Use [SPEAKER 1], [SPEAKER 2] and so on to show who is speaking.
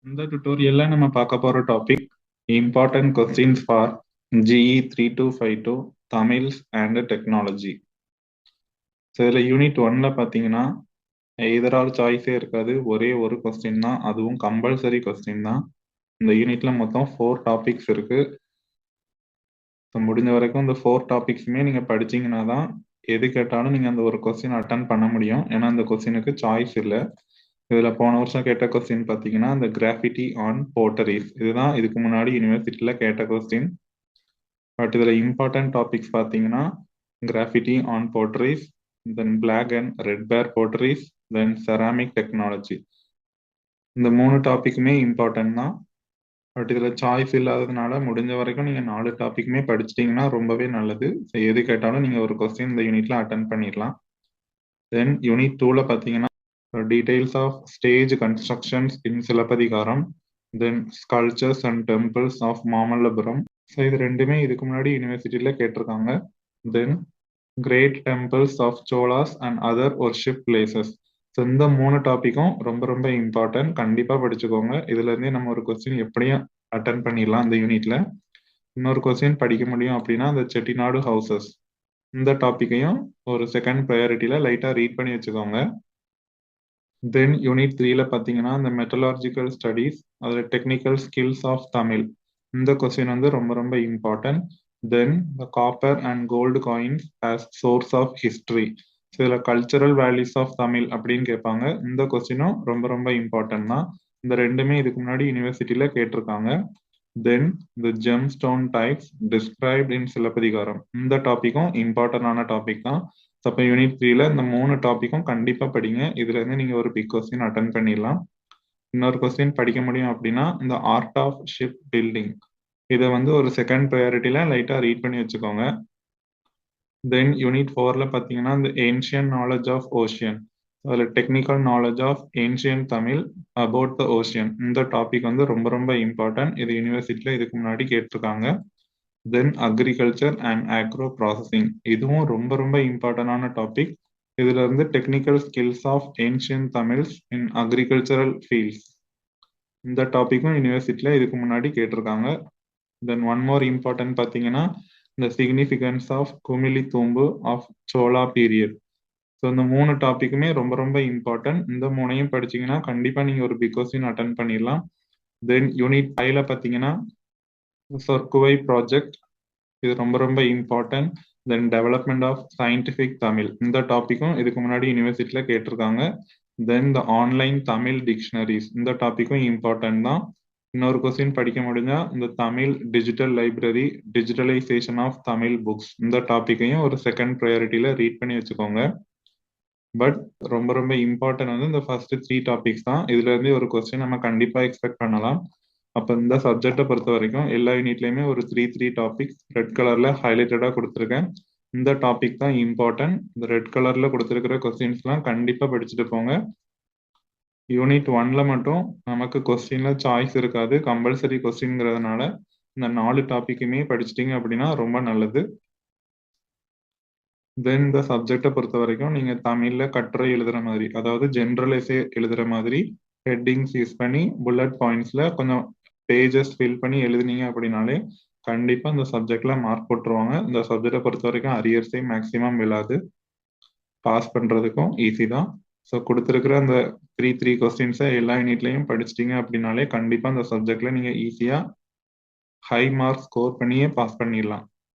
[SPEAKER 1] இந்த tutorialல நம்ம பார்க்க போற topic important questions for GE 3252 Tamils and technology. இதுல யூனிட் 1ல பார்த்தீங்கன்னா எதர் ஆர் சாய்ஸே இருக்காது, ஒரே ஒரு கொஸ்டின் தான், அதுவும் கம்பல்சரி கொஸ்டின் தான். இந்த யூனிட்ல மொத்தம் 4 டாபிக்ஸ் இருக்கு. முடிஞ்ச வரைக்கும் இந்த 4 டாபிக்ஸுமே நீங்க படிச்சீங்கன்னா தான் எது கேட்டாலும் நீங்க அந்த ஒரு கொஸ்டின் அட்டன் பண்ண முடியும். ஏன்னா அந்த கொஸ்டினுக்கு சாய்ஸ் இல்லை. இதுல போன வருஷம் கேட்ட கொஸ்டின் பாத்தீங்கன்னா இந்த கிராஃபிட்டி ஆன் போட்டரிஸ், இதுதான் இதுக்கு முன்னாடி யூனிவர்சிட்டியில கேட்ட கொஸ்டின். பட் இதுல இம்பார்ட்டன்ட் டாபிக்ஸ் பாத்தீங்கன்னா graffiti on potteries, then black and red ware potteries, then ceramic technology. இந்த 3 டாபிக்குமே இம்பார்ட்டன்ட் தான். பட் இதுல சாய்ஸ் இல்லாததுனால முடிஞ்ச வரைக்கும் நீங்க 4 டாபிக்குமே படிச்சிட்டீங்கன்னா ரொம்பவே நல்லது. எது கேட்டாலும் நீங்க ஒரு கொஸ்டின் இந்த யூனிட்ல அட்டன் பண்ணிடலாம். தென் யூனிட் 2ல பாத்தீங்கன்னா details of stage constructions in Silappathikaram, then sculptures and temples of Mamallapuram. So இது ரெண்டுமே இதுக்கு முன்னாடி யூனிவர்சிட்டியில கேட்டிருக்காங்க. Then great temples of Cholas and other worship places. So இந்த 3 டாபிக்கும் ரொம்ப ரொம்ப இம்பார்ட்டன்ட், கண்டிப்பா படிச்சுக்கோங்க. இதுல இருந்தே நம்ம ஒரு கொஸ்டின் எப்படியும் அட்டன் பண்ணிடலாம் இந்த யூனிட்ல. இன்னொரு கொஸ்டின் படிக்க முடியும் அப்படின்னா அந்த செட்டிநாடு ஹவுசஸ், இந்த டாபிக்கையும் ஒரு செகண்ட் ப்ரையாரிட்டியில லைட்டா ரீட் பண்ணி வச்சுக்கோங்க. தென் யூனிட் 3ல பார்த்தீங்கன்னா இந்த மெட்டலாஜிக்கல் ஸ்டடீஸ், அதில் டெக்னிக்கல் ஸ்கில்ஸ் ஆஃப் தமிழ், இந்த கொஸ்டின் வந்து ரொம்ப ரொம்ப important. Then the copper and gold coins as source of history, இதில் கல்ச்சரல் வேல்யூஸ் ஆஃப் தமிழ் அப்படின்னு கேட்பாங்க. இந்த கொஸ்டினும் ரொம்ப ரொம்ப இம்பார்ட்டன்ட் தான். இந்த ரெண்டுமே இதுக்கு முன்னாடி யூனிவர்சிட்டியில கேட்டிருக்காங்க. Then the gemstone types described in Silappathikaram, இந்த டாபிக்கும் இம்பார்ட்டன்டான டாபிக் தான். அப்போ யூனிட் 3ல இந்த 3 டாபிக்கும் கண்டிப்பா படிங்க. இதுல இருந்து நீங்க ஒரு பிக் கொஸ்டின் அட்டன் பண்ணிடலாம். இன்னொரு கொஸ்டின் படிக்க முடியும் அப்படின்னா இந்த ஆர்ட் ஆஃப் ஷிப் பில்டிங், இதை வந்து ஒரு செகண்ட் ப்ரையாரிட்டியில லைட்டா ரீட் பண்ணி வச்சுக்கோங்க. தென் யூனிட் 4ல பார்த்தீங்கன்னா இந்த ஏன்ஷியன் நாலேஜ் ஆஃப் ஓஷியன், அதில் technical knowledge of ancient Tamil about the ocean, இந்த டாபிக் வந்து ரொம்ப ரொம்ப இம்பார்ட்டன்ட். இது யூனிவர்சிட்டியில இதுக்கு முன்னாடி கேட்டிருக்காங்க. Then agriculture and agro processing, இதுவும் ரொம்ப ரொம்ப இம்பார்ட்டன்டான டாபிக். இதுல இருந்து technical skills of ancient Tamils in agricultural fields, இந்த டாபிக்கும் யூனிவர்சிட்டியில இதுக்கு முன்னாடி கேட்டிருக்காங்க. தென் ஒன் மோர் இம்பார்ட்டன்ட் பார்த்தீங்கன்னா இந்த சிக்னிஃபிகன்ஸ் ஆஃப் குமிழி தூம்பு ஆஃப் சோலா பீரியட். ஸோ இந்த 3 டாபிக்குமே ரொம்ப ரொம்ப இம்பார்ட்டன்ட். இந்த 3ஐயும் படிச்சீங்கன்னா கண்டிப்பா நீங்க ஒரு பிக் கொஸ்டின் அட்டன் பண்ணிடலாம். தென் யூனிட் 5ல பார்த்தீங்கன்னா சொற்குவை ப்ராஜெக்ட், இது ரொம்ப ரொம்ப important. Then development of scientific Tamil, இந்த டாபிக்கும் இதுக்கு முன்னாடி யூனிவர்சிட்டியில கேட்டிருக்காங்க. Then the online Tamil dictionaries, இந்த டாபிக்கும் இம்பார்ட்டன்ட் தான். இன்னொரு கொஸ்டின் படிக்க முடிஞ்சா இந்த Tamil digital library, digitalization of Tamil books, இந்த டாபிக்கையும் ஒரு செகண்ட் ப்ரையாரிட்டியில ரீட் பண்ணி வச்சுக்கோங்க. பட் ரொம்ப ரொம்ப இம்பார்ட்டன்ட் வந்து இந்த ஃபர்ஸ்ட் 3 டாபிக்ஸ் தான். இதுல இருந்து ஒரு கொஸ்டின் நம்ம கண்டிப்பா எக்ஸ்பெக்ட் பண்ணலாம். அப்போ இந்த சப்ஜெக்டை பொறுத்த வரைக்கும் எல்லா யூனிட்லயுமே ஒரு 3 டாபிக்ஸ் ரெட் கலர்ல ஹைலைட்டடா கொடுத்துருக்கேன். இந்த டாபிக் தான் இம்பார்ட்டன்ட். இந்த ரெட் கலர்ல கொடுத்துருக்கிற கொஸ்டின்ஸ்லாம் கண்டிப்பா படிச்சுட்டு போங்க. யூனிட் 1ல மட்டும் நமக்கு கொஸ்டின்ல சாய்ஸ் இருக்காது, கம்பல்சரி கொஸ்டின்ங்கிறதுனால இந்த 4 டாபிக்குமே படிச்சிட்டீங்க அப்படின்னா ரொம்ப நல்லது. தென் இந்த சப்ஜெக்டை பொறுத்த வரைக்கும் நீங்க தமிழ்ல கட்டுரை எழுதுற மாதிரி, அதாவது ஜென்ரல் எஸ்ஸே எழுதுற மாதிரி ஹெட்டிங்ஸ் யூஸ் பண்ணி புல்லட் பாயிண்ட்ஸ்ல கொஞ்சம் பேஜஸ் ஃபில் பண்ணி எழுதுனீங்க அப்படின்னாலே கண்டிப்பா இந்த சப்ஜெக்ட்ல மார்க் போட்டுருவாங்க. இந்த சப்ஜெக்டை பொறுத்த வரைக்கும் அரியர்ஸே மேக்சிமம் விழாது, பாஸ் பண்றதுக்கும் ஈஸி தான். ஸோ கொடுத்துருக்கிற அந்த 3 கொஸ்டின்ஸை எல்லா யூனிட்லையும் படிச்சிட்டீங்க அப்படின்னாலே கண்டிப்பா இந்த சப்ஜெக்ட்ல நீங்க ஈஸியா ஹை மார்க் ஸ்கோர் பண்ணியே பாஸ் பண்ணிடலாம்.